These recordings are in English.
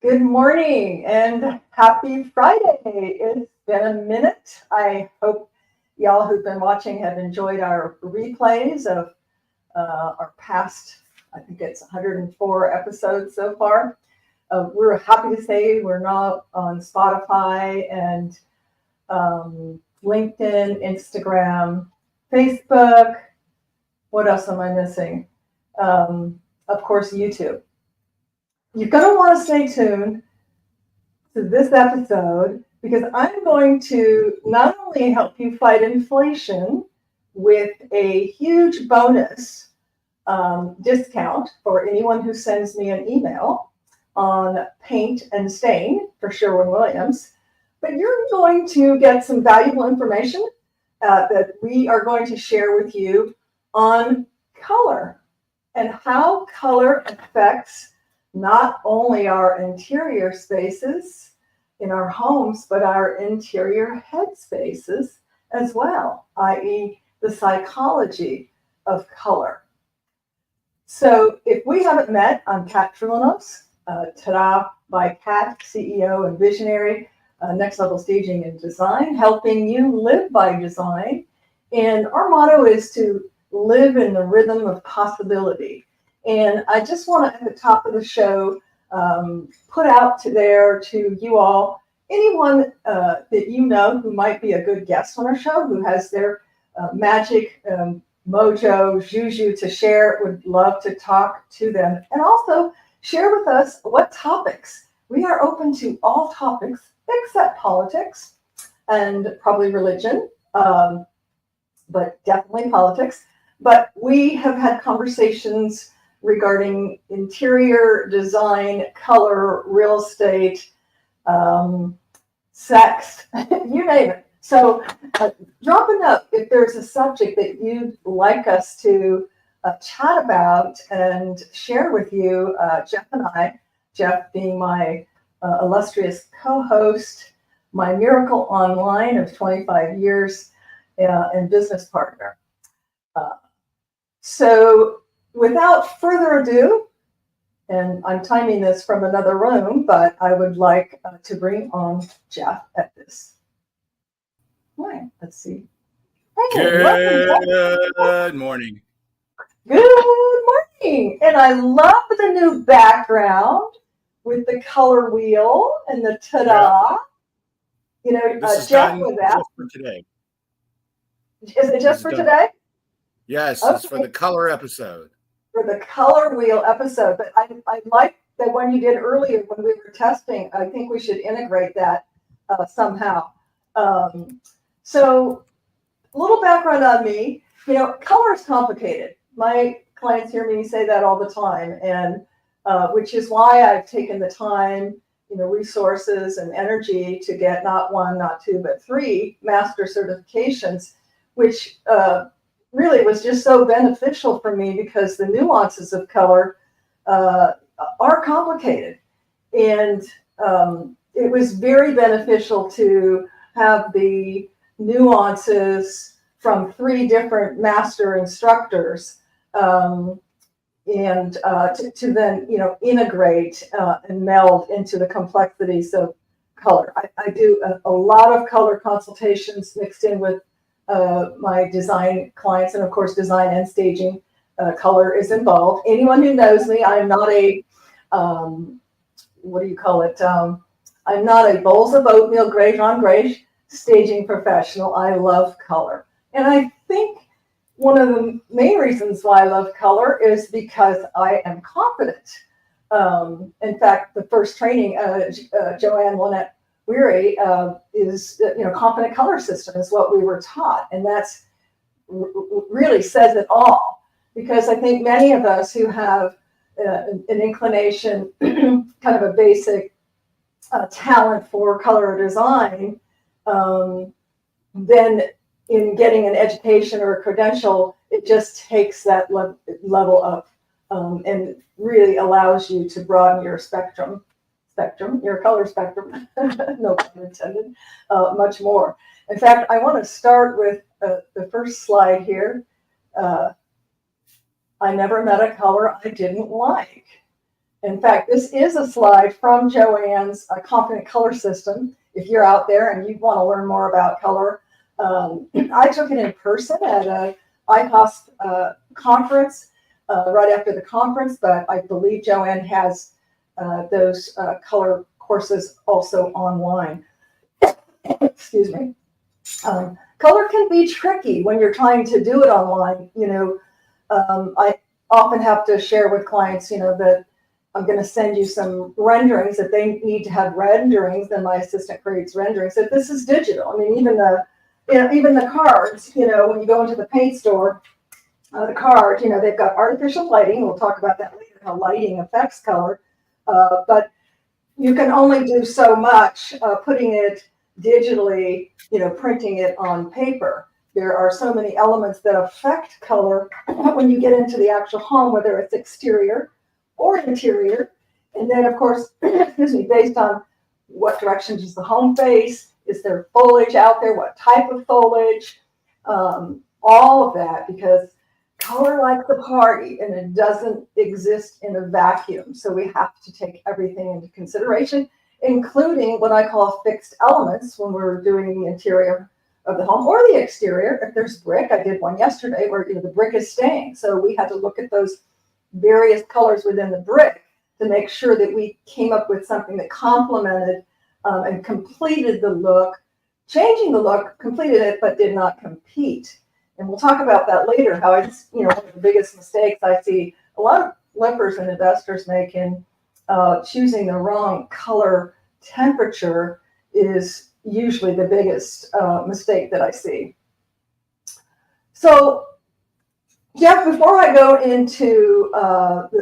Good morning and happy Friday. It's been a minute. I hope y'all who've been watching have enjoyed our replays of our past, I think it's 104 episodes so far. We're happy to say we're now on Spotify and LinkedIn, Instagram, Facebook. What else am I missing? Of course, YouTube. You're going to want to stay tuned to this episode because I'm going to not only help you fight inflation with a huge bonus discount for anyone who sends me an email on paint and stain for Sherwin-Williams, but you're going to get some valuable information that we are going to share with you on color and how color affects not only our interior spaces in our homes, but our interior head spaces as well, i.e. the psychology of color. So if we haven't met, I'm Kat Troulinos, Ta-da by Kat, CEO and visionary, Next Level Staging and Design, helping you live by design. And our motto is to live in the rhythm of possibility. And I just want to, at the top of the show, put out to you all, anyone that you know who might be a good guest on our show, who has their magic mojo, juju to share, would love to talk to them. And also share with us what topics. We are open to all topics except politics and probably religion, but definitely politics. But we have had conversations regarding interior design, color, real estate, sex, you name it. So drop a note if there's a subject that you'd like us to chat about and share with you, Jeff and I, Jeff being my illustrious co-host, my miracle online of 25 years, and business partner. So without further ado, and I'm timing this from another room, but I would like to bring on Jeff at this point. Let's see. Hey, good morning. Good morning. And I love the new background with the color wheel and the ta-da. Yeah. Jeff with that. Just for today. Is it just for today? Yes, okay. It's for the color episode. For the color wheel episode. But I like the one you did earlier when we were testing. I think we should integrate that somehow. So a little background on me. Color is complicated. My clients hear me say that all the time, and which is why I've taken the time, resources and energy to get not one, not two, but 3 master certifications, which really was just so beneficial for me because the nuances of color are complicated. And it was very beneficial to have the nuances from 3 different master instructors and to then, integrate and meld into the complexities of color. I do a lot of color consultations mixed in with my design clients, and of course, design and staging color is involved. Anyone who knows me, I'm not a, I'm not a bowls of oatmeal, gray on gray staging professional. I love color. And I think one of the main reasons why I love color is because I am confident. In fact, the first training, Joanne Lynette Weary is, confident color system is what we were taught. And that's really says it all, because I think many of us who have an inclination, kind of a basic talent for color design, then in getting an education or a credential, it just takes that level up and really allows you to broaden your your color spectrum, no pun intended, much more. In fact, I want to start with the first slide here. I never met a color I didn't like. In fact, this is a slide from Joanne's Confident Color System. If you're out there and you want to learn more about color, I took it in person at a ICOS conference right after the conference, but I believe Joanne has those color courses also online. Excuse me. Color can be tricky when you're trying to do it online. I often have to share with clients, that I'm going to send you some renderings. If they need to have renderings, then my assistant creates renderings. If this is digital, I mean, even the cards, when you go into the paint store, the card, they've got artificial lighting. We'll talk about that later, how lighting affects color. But you can only do so much putting it digitally, printing it on paper. There are so many elements that affect color when you get into the actual home, whether it's exterior or interior. And then, of course, excuse me, based on what direction does the home face, is there foliage out there, what type of foliage, all of that, because color likes a party and it doesn't exist in a vacuum. So we have to take everything into consideration, including what I call fixed elements when we're doing the interior of the home or the exterior. If there's brick, I did one yesterday where the brick is staying. So we had to look at those various colors within the brick to make sure that we came up with something that complemented and completed the look, changing the look, completed it, but did not compete. And we'll talk about that later, how it's, one of the biggest mistakes I see a lot of flippers and investors make in choosing the wrong color temperature is usually the biggest mistake that I see. So, Jeff, before I go into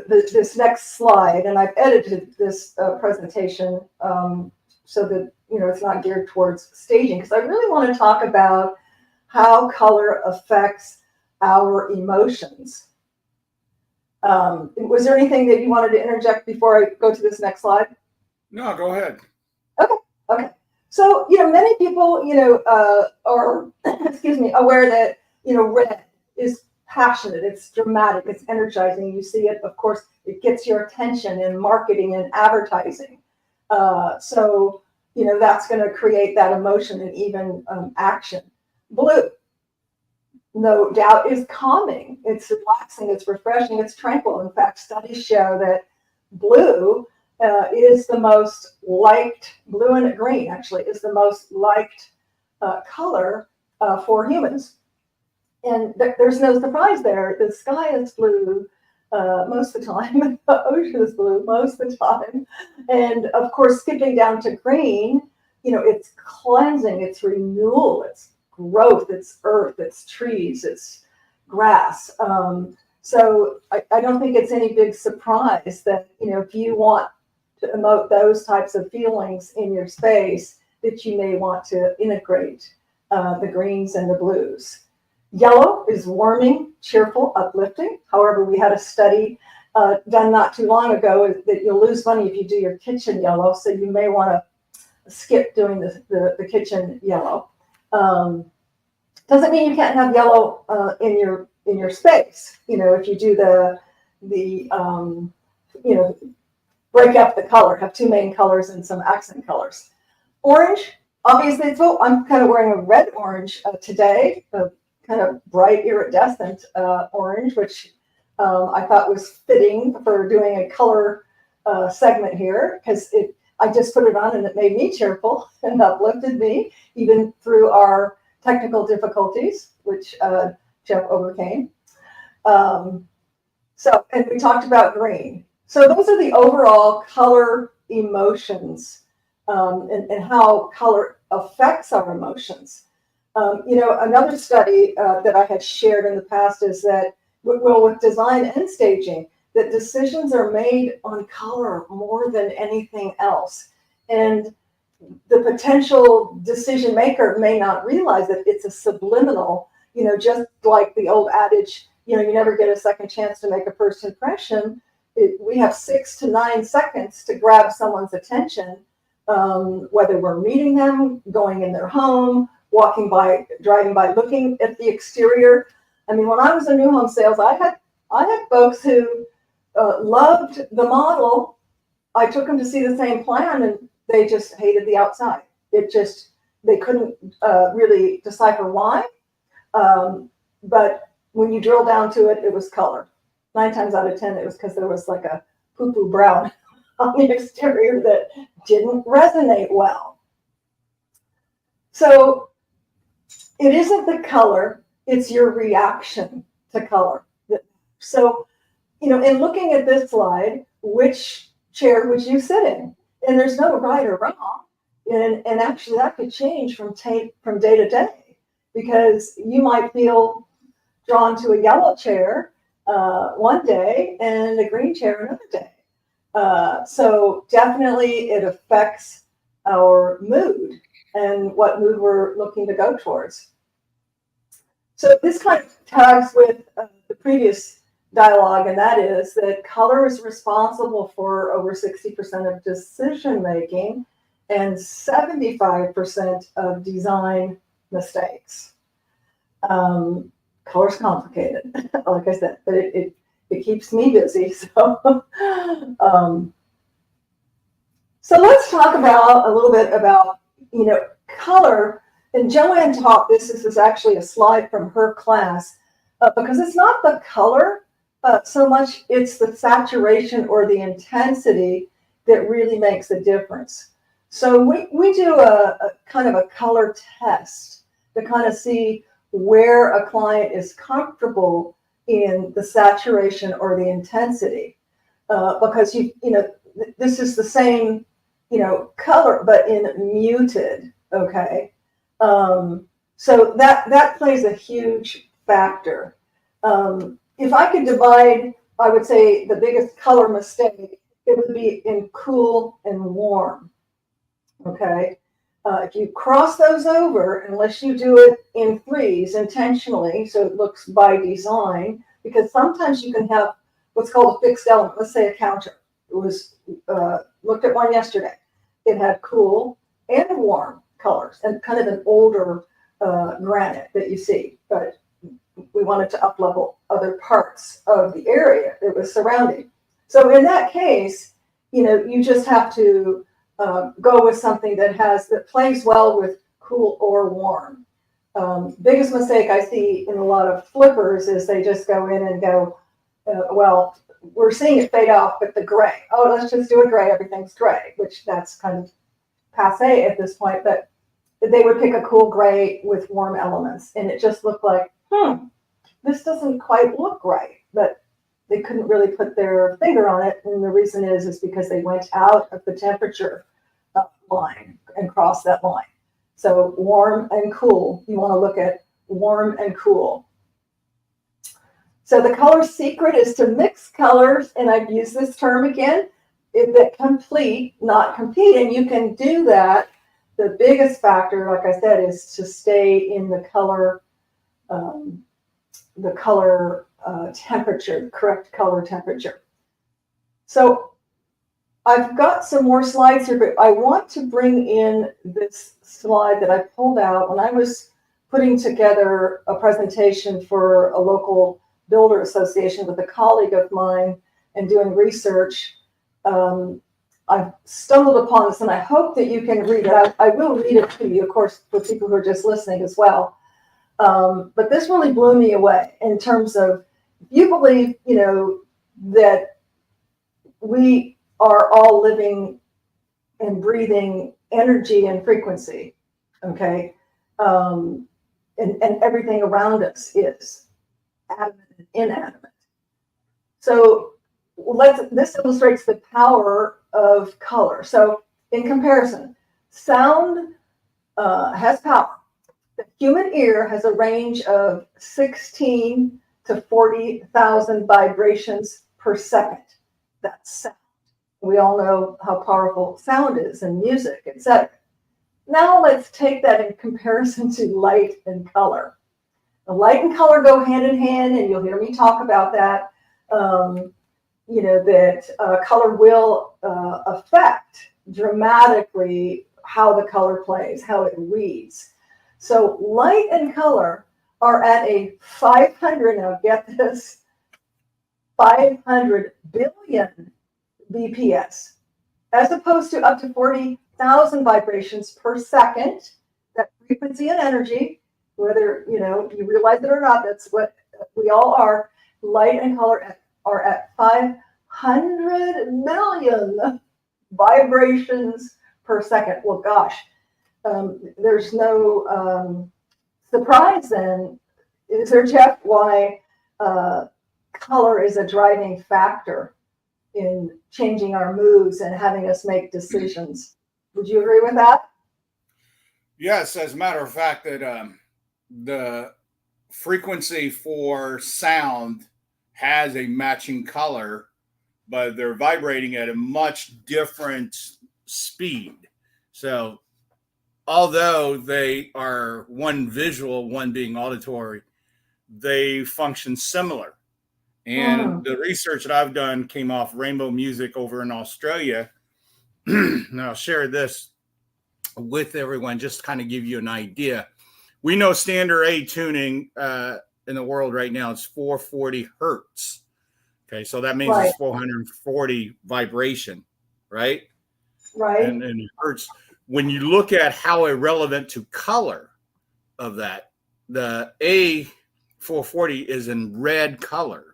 this next slide, and I've edited this presentation so that, it's not geared towards staging, because I really want to talk about how color affects our emotions. Was there anything that you wanted to interject before I go to this next slide? No, go ahead. Okay. So, many people, are, excuse me, aware that, red is passionate, it's dramatic, it's energizing. You see it, of course, it gets your attention in marketing and advertising. So, that's going to create that emotion and even action. Blue, no doubt, is calming. It's relaxing, it's refreshing, it's tranquil. In fact, studies show that blue is the most liked, blue and green actually, is the most liked color for humans. And there's no surprise there. The sky is blue most of the time. The ocean is blue most of the time. And of course, skipping down to green, it's cleansing, it's renewal, it's growth, it's earth, it's trees, it's grass. So I don't think it's any big surprise that, if you want to emote those types of feelings in your space, that you may want to integrate the greens and the blues. Yellow is warming, cheerful, uplifting. However, we had a study done not too long ago that you'll lose money if you do your kitchen yellow, so you may want to skip doing the kitchen yellow. Doesn't mean you can't have yellow in your space. If you do the break up the color, have two main colors and some accent colors. Orange, obviously, I'm kind of wearing a red orange today, a kind of bright iridescent orange, which I thought was fitting for doing a color segment here, because I just put it on and it made me cheerful and uplifted me, even through our technical difficulties, which Jeff overcame. And we talked about green. So those are the overall color emotions and how color affects our emotions. Another study that I had shared in the past is that, with design and staging, that decisions are made on color more than anything else. And the potential decision maker may not realize that it's a subliminal, just like the old adage, you never get a second chance to make a first impression. We have 6 to 9 seconds to grab someone's attention, whether we're meeting them, going in their home, walking by, driving by, looking at the exterior. I mean, when I was in new home sales, I had folks who loved the model I took them to see the same plan, and they just hated the outside. They couldn't really decipher why. But when you drill down to it, it was color. 9 times out of 10, it was because there was like a poo-poo brown on the exterior that didn't resonate well. So it isn't the color, it's your reaction to color. So, in looking at this slide, which chair would you sit in? And there's no right or wrong. And actually that could change from day to day, because you might feel drawn to a yellow chair one day and a green chair another day. So definitely it affects our mood and what mood we're looking to go towards. So this kind of tags with the previous dialogue, and that is that color is responsible for over 60% of decision making and 75% of design mistakes. Color's complicated, like I said, but it keeps me busy. So, so let's talk about a little bit about, color. And Joanne taught this. This is actually a slide from her class, because it's not the color so much, it's the saturation or the intensity that really makes a difference. So we do a kind of a color test to kind of see where a client is comfortable in the saturation or the intensity, because this is the same color but in muted. Okay, so that plays a huge factor. If I could divide, I would say the biggest color mistake, it would be in cool and warm. Okay, if you cross those over, unless you do it in threes intentionally, so it looks by design, because sometimes you can have what's called a fixed element. Let's say a counter. It was looked at one yesterday. It had cool and warm colors and kind of an older granite that you see, but we wanted to up-level other parts of the area that was surrounding. So in that case, you just have to go with something that plays well with cool or warm. Biggest mistake I see in a lot of flippers is they just go in and go, well, we're seeing it fade off, but the gray. Oh, let's just do a gray. Everything's gray, which that's kind of passe at this point. But they would pick a cool gray with warm elements, and it just looked like, this doesn't quite look right. But they couldn't really put their finger on it, and the reason is because they went out of the temperature line and crossed that line. So warm and cool, you want to look at warm and cool. So the color secret is to mix colors, and I've used this term again, that complete, not compete, and you can do that. The biggest factor, like I said, is to stay in the color temperature, the correct color temperature. So I've got some more slides here, but I want to bring in this slide that I pulled out when I was putting together a presentation for a local builder association with a colleague of mine and doing research. I've stumbled upon this, and I hope that you can read it. I will read it to you, of course, for people who are just listening as well. But this really blew me away in terms of, if you believe, that we are all living and breathing energy and frequency, okay? And everything around us is adamant and inanimate. So this illustrates the power of color. So in comparison, sound has power. The human ear has a range of 16 to 40,000 vibrations per second. That's sound. We all know how powerful sound is in music, etc. Now let's take that in comparison to light and color. The light and color go hand in hand, and you'll hear me talk about that. That color will affect dramatically how the color plays, how it reads. So light and color are at a 500, now get this, 500 billion BPS. as opposed to up to 40,000 vibrations per second. That frequency and energy, whether you realize it or not, that's what we all are. Light and color are at 500 million vibrations per second. Well, gosh, there's no surprise then, is there, Jeff, why color is a driving factor in changing our moods and having us make decisions? Would you agree with that? Yes, as a matter of fact, that the frequency for sound has a matching color, but they're vibrating at a much different speed. So although they are one visual, one being auditory, they function similar. And the research that I've done came off rainbow music over in Australia. And I'll share this with everyone, just to kind of give you an idea. We know standard A tuning in the world right now is 440 hertz. Okay, so that means it's 440 vibration, right? Right. And hertz. When you look at how irrelevant to color of that, the A440 is in red color.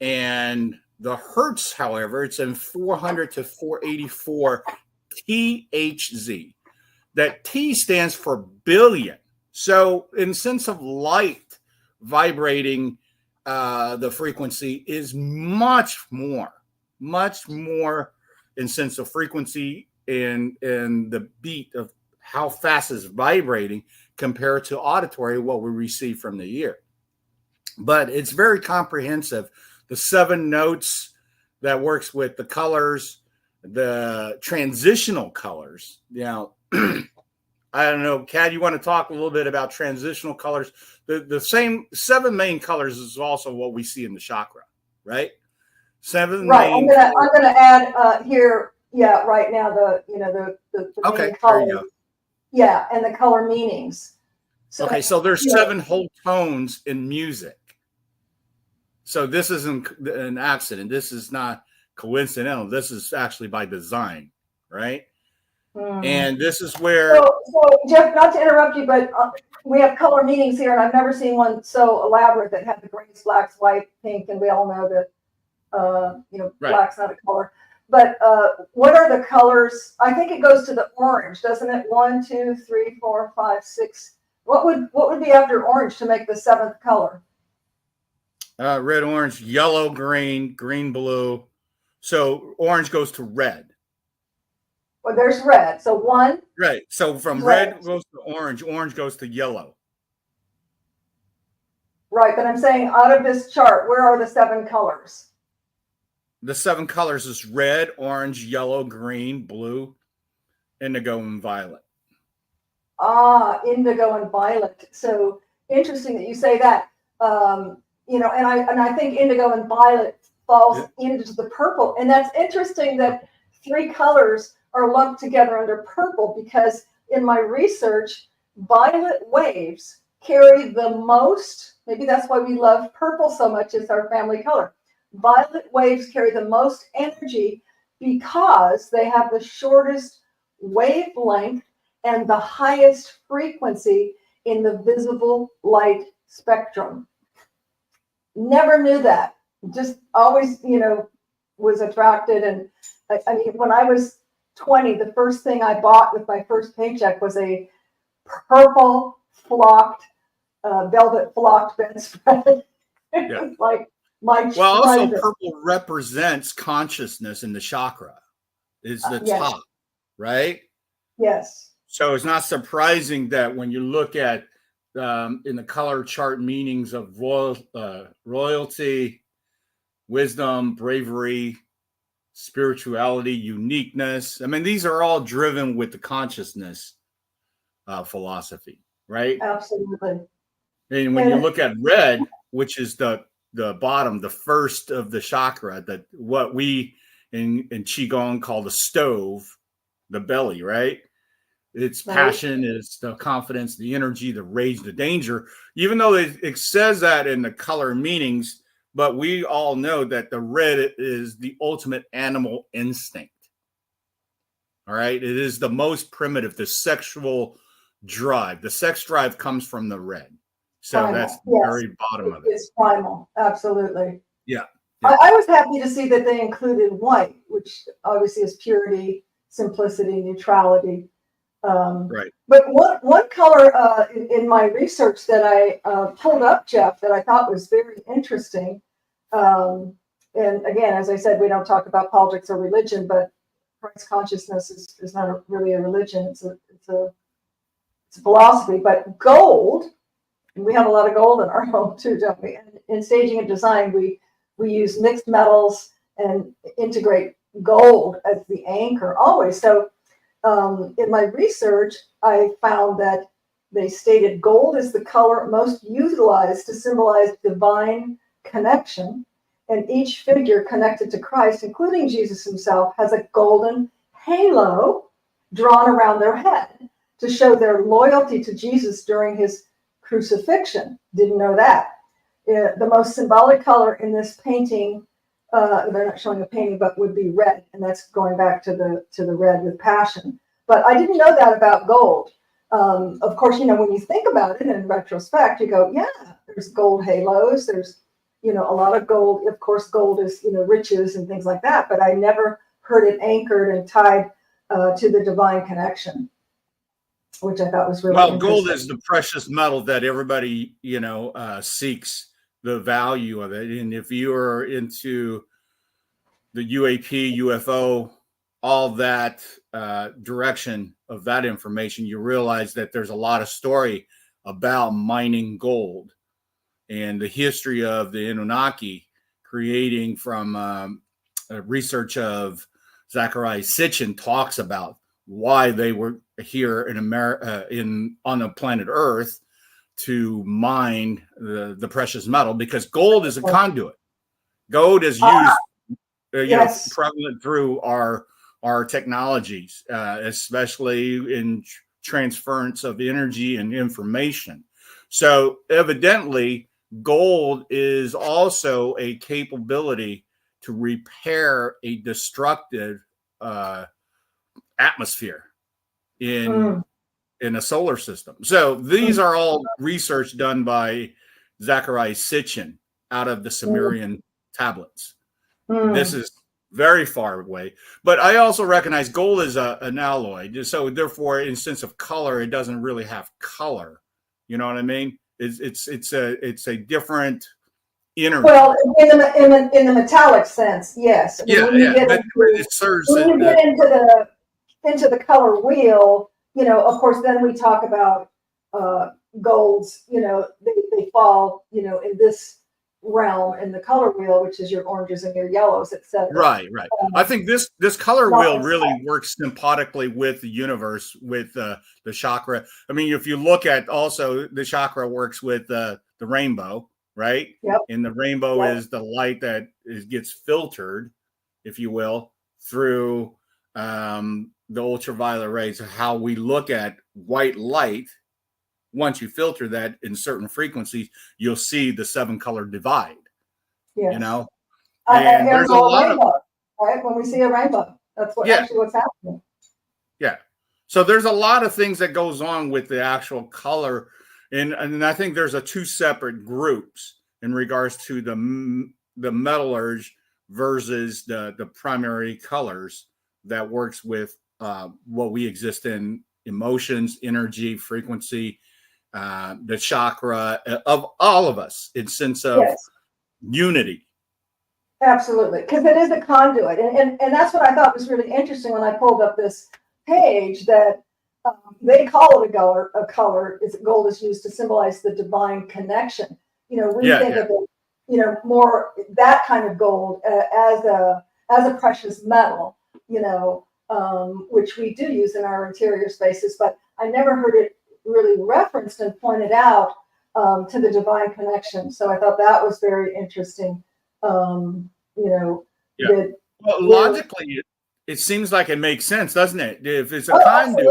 And the hertz, however, it's in 400 to 484 THz. That T stands for billion. So in sense of light vibrating, the frequency is much more in sense of frequency and the beat of how fast it's vibrating compared to auditory, what we receive from the ear. But it's very comprehensive. The 7 notes that works with the colors, the transitional colors. I don't know, Kat, you want to talk a little bit about transitional colors? The same 7 main colors is also what we see in the chakra, right? 7 right. main. I'm gonna add here. Yeah, right now the okay, main colors. there you go. Yeah, and the color meanings. So there's 7 whole tones in music. So this isn't an accident. This is not coincidental. This is actually by design, right? And this is where. So Jeff, not to interrupt you, but we have color meanings here, and I've never seen one so elaborate that had the grays, blacks, white, pink, and we all know that right. Black's not a color. But what are the colors? I think it goes to the orange, doesn't it? 1, 2, 3, 4, 5, 6. What would be after orange to make the 7th color? Red, orange, yellow, green, green, blue. So orange goes to red. Well, there's red. So 1. Right. So from red goes to orange. Orange goes to yellow. Right. But I'm saying out of this chart, where are the 7 colors? The 7 colors is red, orange, yellow, green, blue, indigo, and violet. Indigo and violet. So interesting that you say that. And I think indigo and violet falls into the purple. And that's interesting that 3 colors are lumped together under purple, because in my research, violet waves carry the most, maybe that's why we love purple so much, it's our family color. Violet waves carry the most energy because they have the shortest wavelength and the highest frequency in the visible light spectrum. Never knew that. Just always, was attracted. And I mean, when I was 20, the first thing I bought with my first paycheck was a purple flocked, velvet flocked bedspread. It was like my also purple represents consciousness in the chakra. It's the top, right? Yes. So it's not surprising that when you look at in the color chart meanings of royalty, wisdom, bravery, spirituality, uniqueness. I mean, these are all driven with the consciousness philosophy, right? Absolutely. And when you look at red, which is the bottom, the first of the chakra, that what we in Qigong call the stove, the belly, right? Its passion is the confidence, the energy, the rage, the danger. Even though it says that in the color meanings, but we all know that the red is the ultimate animal instinct. All right. It is the most primitive, the sexual drive. The sex drive comes from the red. So Primal. that's the Yes. very bottom of it. It's primal. Absolutely. Yeah. I was happy to see that they included white, which obviously is purity, simplicity, neutrality. Right. But one color in my research that I pulled up, Jeff, that I thought was very interesting. And again, as I said, we don't talk about politics or religion, but Christ consciousness is not really a religion. It's a philosophy. But gold, and we have a lot of gold in our home too, don't we? And in staging and design, we use mixed metals and integrate gold as the anchor always. So in my research, I found that they stated gold is the color most utilized to symbolize divine connection, and each figure connected to Christ, including Jesus himself, has a golden halo drawn around their head to show their loyalty to Jesus during his crucifixion. Didn't know that. The most symbolic color in this painting, they're not showing a painting, but would be red, and that's going back to the red with passion. But I didn't know that about gold. Of course, when you think about it in retrospect, you go, yeah, there's gold halos. There's, a lot of gold. Of course, gold is, riches and things like that. But I never heard it anchored and tied to the divine connection, which I thought was really interesting. Gold is the precious metal that everybody, seeks the value of it. And if you are into the UAP, UFO, all that direction of that information, you realize that there's a lot of story about mining gold and the history of the Anunnaki creating from research of Zecharia Sitchin talks about why they were here in America, on the planet Earth, to mine the precious metal, because gold is a conduit. Gold is used, prevalent through our technologies, especially in transference of energy and information. So evidently, gold is also a capability to repair a destructive atmosphere in a solar system. So these are all research done by Zecharia Sitchin out of the Sumerian tablets. This is very far away, but I also recognize gold is an alloy. So therefore, in sense of color, it doesn't really have color. You know what I mean? It's a different energy. Well, in the metallic sense, yes. When you get into the color wheel, of course, then we talk about golds. They fall, in this realm in the color wheel, which is your oranges and your yellows, etc. Right. I think this color wheel really works sympathetically with the universe, with the chakra. I mean, if you look at also the chakra works with the rainbow, right? Yep. And the rainbow is the light that gets filtered, if you will, through the ultraviolet rays. How we look at white light. Once you filter that in certain frequencies, you'll see the 7-color divide. Yes. And there's a lot rainbow, right? When we see a rainbow, that's actually what's happening. Yeah. So there's a lot of things that goes on with the actual color, and I think there's two separate groups in regards to the metallurgy versus the primary colors that works with what we exist in: emotions, energy, frequency. The chakra of all of us, in sense of unity. Absolutely, because it is a conduit, and that's what I thought was really interesting when I pulled up this page, that they call it a color. Gold is used to symbolize the divine connection. We think of it, more that kind of gold as a precious metal, which we do use in our interior spaces, but I never heard it really referenced and pointed out to the divine connection. So I thought that was very interesting. Logically, it seems like it makes sense, doesn't it? If it's a conduit,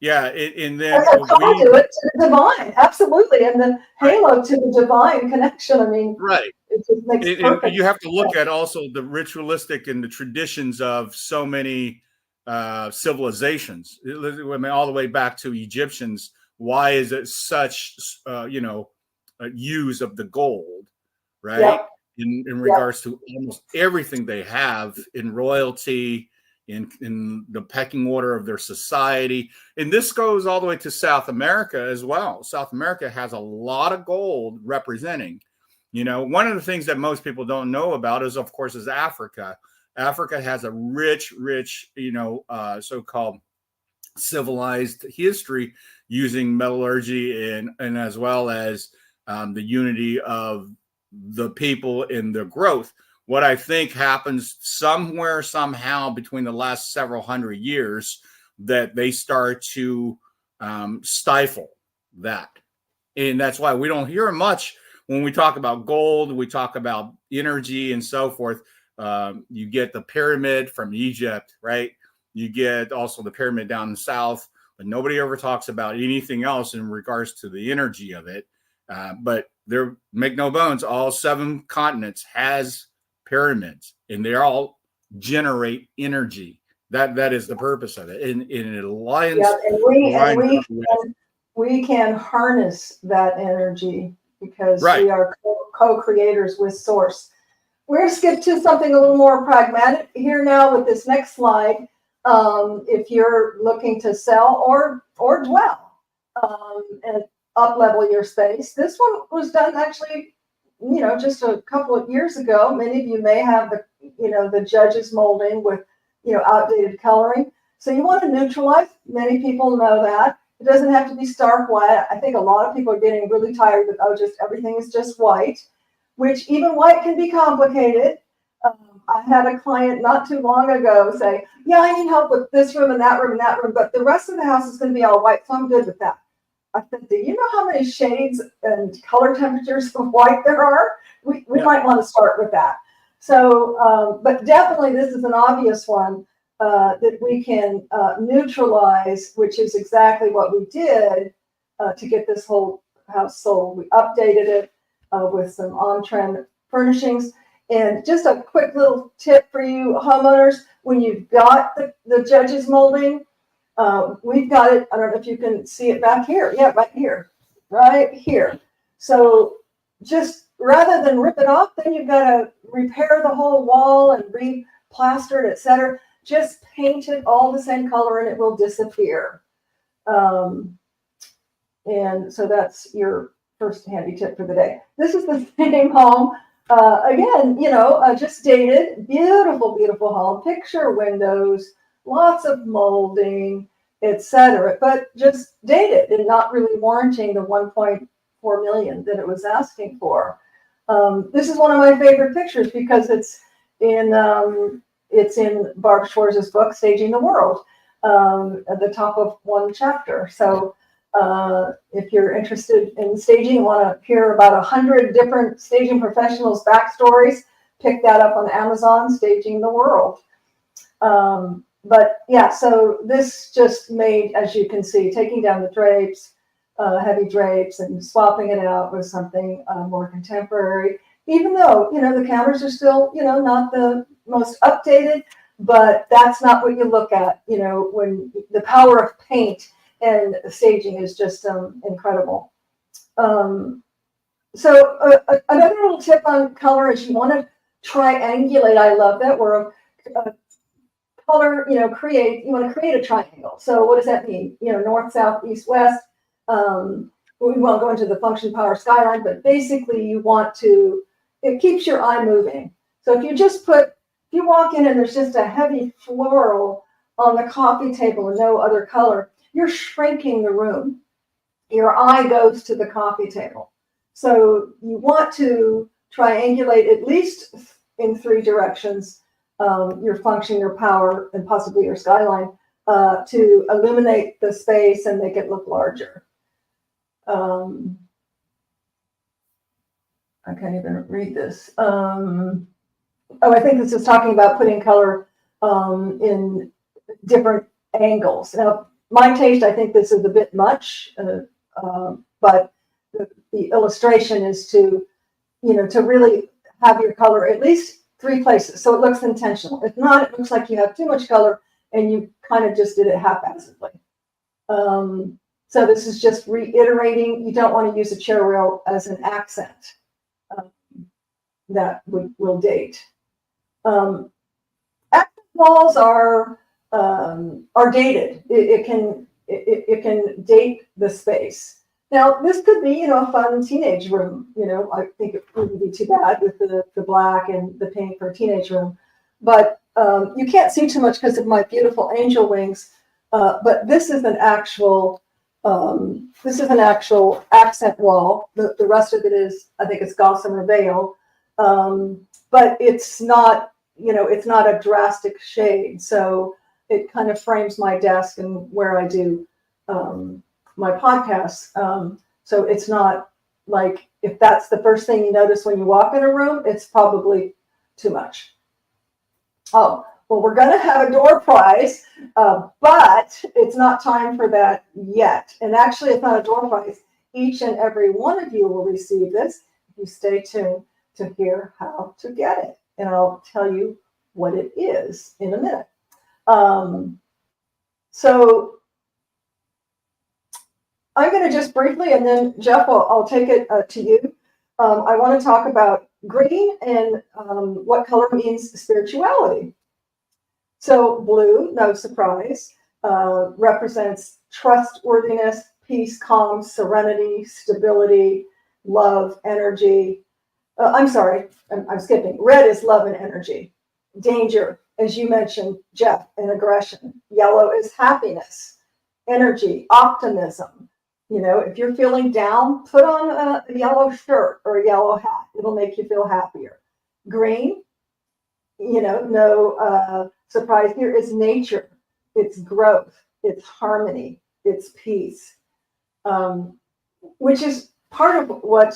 absolutely. And then a conduit to the divine, absolutely, and then halo to the divine connection. I mean, right. It just makes perfect you have to look at also the ritualistic and the traditions of so many civilizations. I mean, all the way back to Egyptians. Why is it such, use of the gold, right? Yep. In regards to almost everything they have in royalty, in the pecking order of their society. And this goes all the way to South America as well. South America has a lot of gold representing. One of the things that most people don't know about is, of course, is Africa. Africa has a rich, so-called civilized history using metallurgy and as well as the unity of the people in their growth. What I think happens somewhere, somehow between the last several hundred years, that they start to stifle that. And that's why we don't hear much when we talk about gold, we talk about energy and so forth. You get the pyramid from Egypt, right? You get also the pyramid down in the south, but nobody ever talks about anything else in regards to the energy of it. But there, make no bones, all 7 continents has pyramids, and they all generate energy. That is the purpose of it. And it aligns. Yeah, and we can harness that energy because we are co-creators with Source. We're going to skip to something a little more pragmatic here now with this next slide. If you're looking to sell or dwell and up-level your space, this one was done actually, just a couple of years ago. Many of you may have the Judge's molding with, outdated coloring. So you want to neutralize. Many people know that. It doesn't have to be stark white. I think a lot of people are getting really tired that, just everything is just white, which even white can be complicated. I had a client not too long ago say, yeah, I need help with this room and that room and that room, but the rest of the house is going to be all white, so I'm good with that. I said, do you know how many shades and color temperatures of white there are? We might want to start with that. So, but definitely this is an obvious one that we can neutralize, which is exactly what we did to get this whole house sold. We updated it with some on-trend furnishings. And just a quick little tip for you homeowners, when you've got the Judge's molding, we've got it, I don't know if you can see it back here. Yeah, right here. So just rather than rip it off, then you've got to repair the whole wall and re-plaster it, etc. Just paint it all the same color and it will disappear. And so that's your first handy tip for the day. This is the same home. Again, just dated, beautiful, beautiful home, picture windows, lots of molding, etc. But just dated and not really warranting the 1.4 million that it was asking for. This is one of my favorite pictures because it's in Barb Schwartz's book, Staging the World, at the top of one chapter. So if you're interested in staging, want to hear about 100 different staging professionals' backstories, pick that up on Amazon, Staging the World. But yeah, so this just made, as you can see, taking down the drapes, heavy drapes, and swapping it out with something more contemporary. Even though, the counters are still, not the most updated, but that's not what you look at, when the power of paint and staging is just incredible. So another little tip on color is you want to triangulate. I love that word. Color, you want to create a triangle. So what does that mean? North, south, east, west. We won't go into the function, power, skyline, but basically you want to, it keeps your eye moving. So if you walk in and there's just a heavy floral on the coffee table and no other color, you're shrinking the room. Your eye goes to the coffee table. So you want to triangulate at least in 3 directions, your function, your power, and possibly your skyline, to illuminate the space and make it look larger. I can't even read this. I think this is talking about putting color in different angles. Now, my taste, I think this is a bit much, but the illustration is to really have your color at least 3 places, so it looks intentional. If not, it looks like you have too much color and you kind of just did it haphazardly. So this is just reiterating, you don't want to use a chair rail as an accent. That will date. Accent walls are dated. It can date the space. Now, this could be, a fun teenage room. I think it wouldn't be too bad with the black and the pink for a teenage room. But you can't see too much because of my beautiful angel wings. But this is an actual accent wall. The rest of it is, I think it's gossamer veil. But it's not, it's not a drastic shade. So it kind of frames my desk and where I do my podcasts. So it's not like, if that's the first thing you notice when you walk in a room, it's probably too much. Oh, well, we're going to have a door prize, but it's not time for that yet. And actually, it's not a door prize. Each and every one of you will receive this if you stay tuned to hear how to get it. And I'll tell you what it is in a minute. So I'm going to just briefly, and then Jeff, I'll take it to you. I want to talk about green and what color means spirituality. So blue, no surprise, represents trustworthiness, peace, calm, serenity, stability, love, energy. I'm sorry, I'm skipping. Red is love and energy. Danger, as you mentioned, Jeff, and aggression. Yellow is happiness, energy, optimism. If you're feeling down, put on a yellow shirt or a yellow hat. It'll make you feel happier. Green, no surprise here, is nature. It's growth. It's harmony. It's peace, which is part of what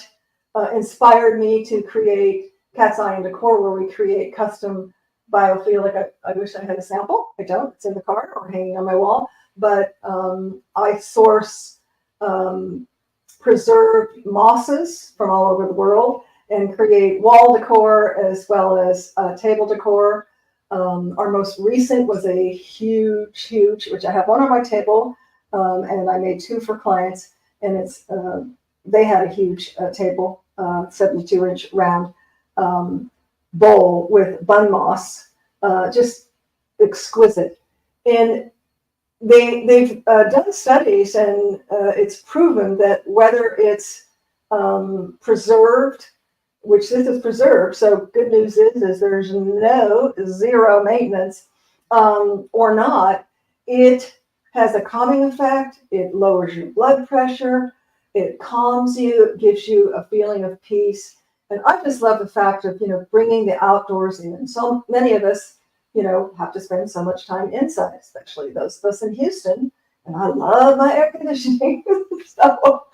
inspired me to create Cat's Eye and Decor, where we create custom biophilic. I wish I had a sample. I don't. It's in the car or hanging on my wall. But I source preserved mosses from all over the world and create wall decor as well as table decor. Our most recent was a huge, which I have one on my table, and I made 2 for clients, and it's they had a huge table, 72-inch round bowl with bun moss, just exquisite. And they've done studies, and it's proven that whether it's preserved, which this is preserved, so good news is there's zero maintenance, or not, it has a calming effect. It lowers your blood pressure. It calms you. It gives you a feeling of peace. And I just love the fact of, bringing the outdoors in. So many of us, have to spend so much time inside, especially those of us in Houston. And I love my air conditioning. So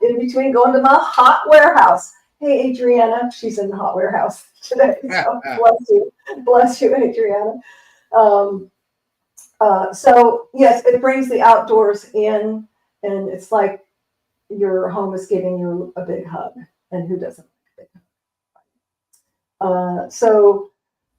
in between going to my hot warehouse. Hey, Adriana, she's in the hot warehouse today. So bless you, Adriana. So yes, it brings the outdoors in, and it's like your home is giving you a big hug. And who doesn't like a big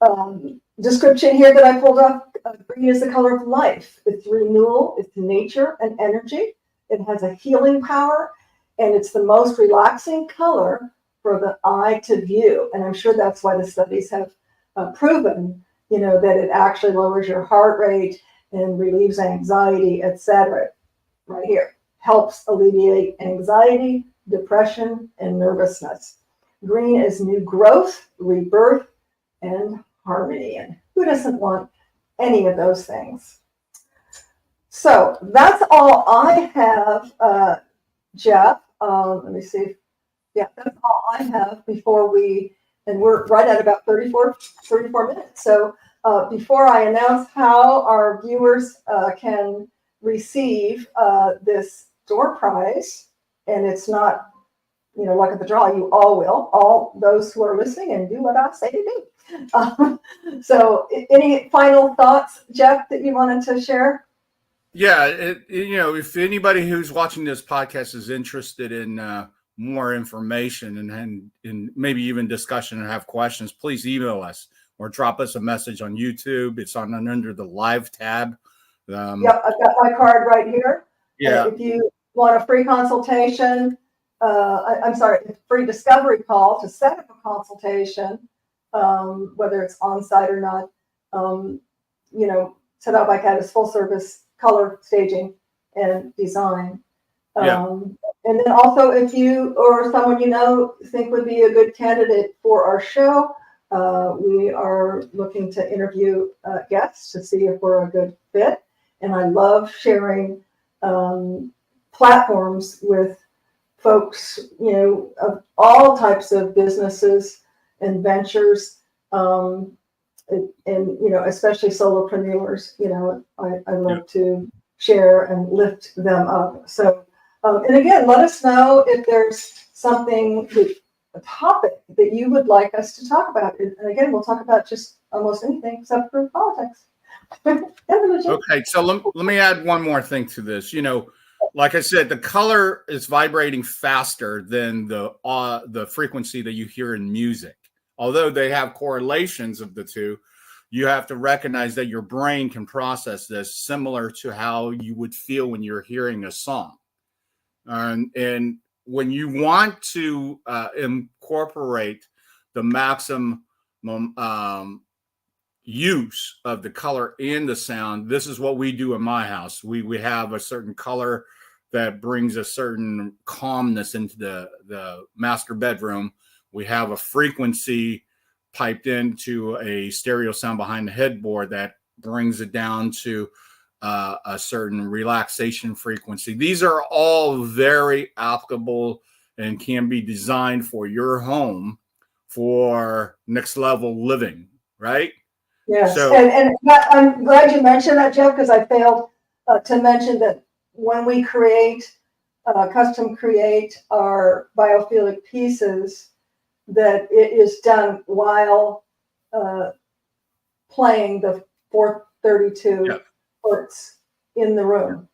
hug? Description here that I pulled up, green is the color of life. It's renewal, it's nature and energy. It has a healing power, and it's the most relaxing color for the eye to view. And I'm sure that's why the studies have proven, that it actually lowers your heart rate and relieves anxiety, etc. Right here. Helps alleviate anxiety, depression, and nervousness. Green is new growth, rebirth, and harmony. And who doesn't want any of those things? So that's all I have, Jeff. Let me see. Yeah, that's all I have before and we're right at about 34 minutes. So before I announce how our viewers can receive this door prize, and it's not, luck of the draw, you all will, all those who are listening and do what I say to do. So any final thoughts, Jeff, that you wanted to share? Yeah, if anybody who's watching this podcast is interested in more information and maybe even discussion and have questions, please email us. or drop us a message on YouTube. It's on under the live tab. Yep, I've got my card right here. Yeah. If you want a free consultation, I'm sorry, a free discovery call to set up a consultation, whether it's on-site or not, Set Out by Cat is full service color staging and design. And then also, if you or someone you know think would be a good candidate for our show, we are looking to interview guests to see if we're a good fit. And I love sharing platforms with folks, of all types of businesses and ventures, and especially solopreneurs. I love to share and lift them up. So, and again, let us know if there's something, a topic that you would like us to talk about. And again, we'll talk about just almost anything except for politics. Okay, so let me add one more thing to this. Like I said, the color is vibrating faster than the frequency that you hear in music. Although they have correlations of the two, you have to recognize that your brain can process this similar to how you would feel when you're hearing a song. And when you want to incorporate the maximum use of the color in the sound, this is what we do in my house. We have a certain color that brings a certain calmness into the master bedroom. We have a frequency piped into a stereo sound behind the headboard that brings it down to a certain relaxation frequency. These are all very applicable and can be designed for your home for next level living, right? Yes, So, and I'm glad you mentioned that, Jeff, because I failed to mention that when we custom create our biophilic pieces, that it is done while playing the 432 hertz in the room.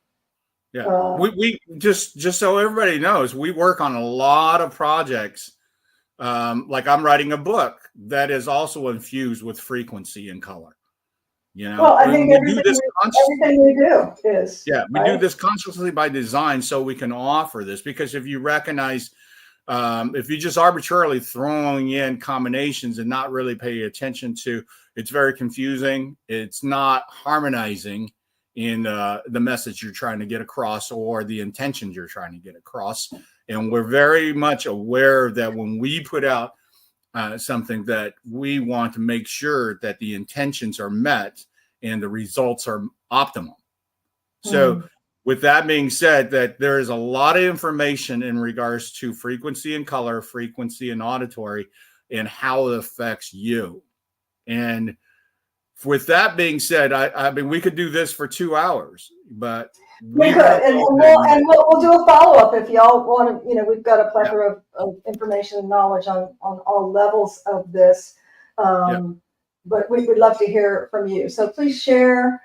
Yeah, we just so everybody knows, we work on a lot of projects. Like I'm writing a book that is also infused with frequency and color. Well, I think everything we do is. Yeah, we do this consciously by design so we can offer this, because if you recognize, if you just arbitrarily throwing in combinations and not really pay attention to, it's very confusing. It's not harmonizing in the message you're trying to get across or the intentions you're trying to get across. And we're very much aware that when we put out something, that we want to make sure that the intentions are met and the results are optimal. So with that being said, that there is a lot of information in regards to frequency and color, frequency and auditory, and how it affects you. And with that being said, I mean, we could do this for 2 hours, but we could, and we'll do a follow-up if y'all want to. We've got a plethora of information and knowledge on all levels of this, but we would love to hear from you. So please share,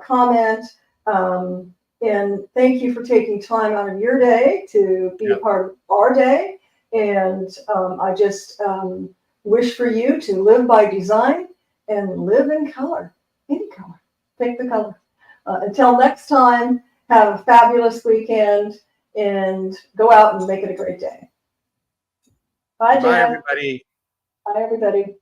comment, and thank you for taking time out of your day to be a part of our day. And I just wish for you to live by design and live in color, any color. Pick the color. Until next time, have a fabulous weekend and go out and make it a great day. Bye, Jeff. Bye, everybody. Bye, everybody.